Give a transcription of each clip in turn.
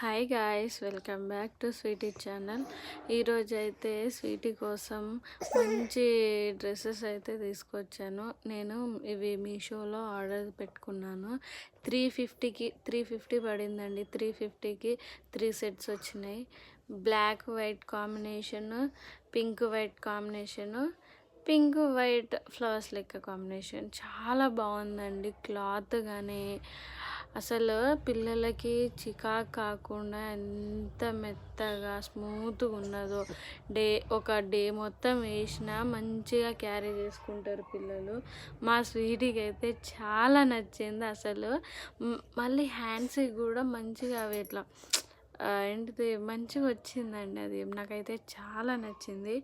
Hi guys, welcome back to Sweety channel. ఈరోజు అయితే Sweety కోసం మంచి డ్రెస్సెస్ అయితే తీసుకొచ్చాను. నేను ఇవి మీషోలో ఆర్డర్ పెట్టుకున్నాను. 350 పడిందండి. 350కి 3 సెట్స్ వచ్చినాయి. Black white combination, pink white combination, pink white flowers లెక్క కాంబినేషన్. చాలా బాగుందండి. క్లాత్ కానీ అసలు పిల్లలకి చికాకు కాకుండా ఎంత మెత్తగా స్మూత్గా ఉన్నదో, ఒక డే మొత్తం వేసినా మంచిగా క్యారీ చేసుకుంటారు పిల్లలు. మా స్వీటీకి అయితే చాలా నచ్చింది అసలు. మళ్ళీ హ్యాండ్స్కి కూడా మంచిగా అవి ఇట్లా ఏంటిది మంచిగా వచ్చిందండి. అది నాకైతే చాలా నచ్చింది.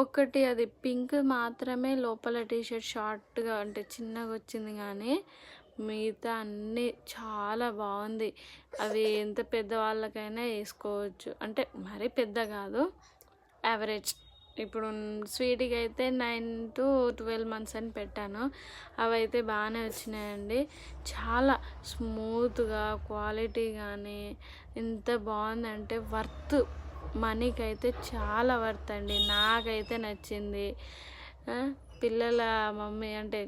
ఒకటి అది పింక్ మాత్రమే లోపల టీషర్ట్ షార్ట్గా అంటే చిన్నగా వచ్చింది, కానీ మిగతా అన్నీ చాలా బాగుంది. అవి ఎంత పెద్దవాళ్ళకైనా వేసుకోవచ్చు, అంటే మరీ పెద్ద కాదు, యావరేజ్. ఇప్పుడు స్వీట్కి అయితే 9 to 12 months అని పెట్టాను. అవైతే బాగానే వచ్చినాయండి. చాలా స్మూత్గా క్వాలిటీ కానీ ఎంత బాగుందంటే వర్త్, మనీకి అయితే చాలా వర్త్ అండి. నాకైతే నచ్చింది. పిల్లల మమ్మీ అంటే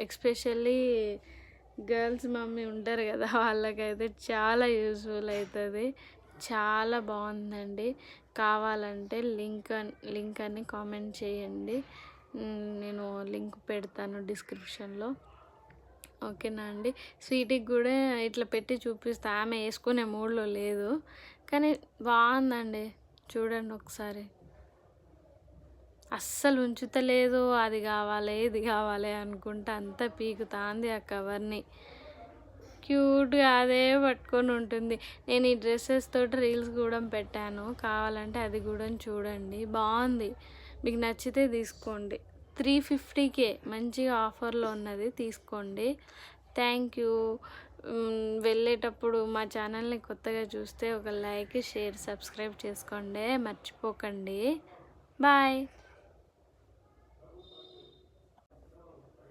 ఎస్పెషల్లీ గర్ల్స్ మమ్మీ ఉంటారు కదా, వాళ్ళకైతే చాలా యూజ్ఫుల్ అవుతుంది. చాలా బాగుందండి. కావాలంటే లింక్ అని కామెంట్ చేయండి. నేను లింక్ పెడతాను డిస్క్రిప్షన్లో. ఓకేనా అండి. స్వీటీకి కూడా ఇట్లా పెట్టి చూపిస్తా. ఆమె వేసుకునే మూడ్లో లేదు, కానీ బాగుందండి. చూడండి ఒకసారి. అస్సలు ఉంచుతలేదు, అది కావాలి ఇది కావాలి అనుకుంటా అంతా పీకుతాంది ఆ కవర్ని. క్యూట్గా అదే పట్టుకొని ఉంటుంది. నేను ఈ డ్రెస్సెస్ తోటి రీల్స్ కూడా పెట్టాను, కావాలంటే అది కూడా చూడండి. బాగుంది. మీకు నచ్చితే తీసుకోండి. 350కే మంచిగా ఆఫర్లో ఉన్నది, తీసుకోండి. Thank you. వెళ్ళేటప్పుడు మా ఛానల్ని కొత్తగా చూస్తే ఒక లైక్, షేర్, సబ్స్క్రైబ్ చేసుకోండి, మర్చిపోకండి. బాయ్.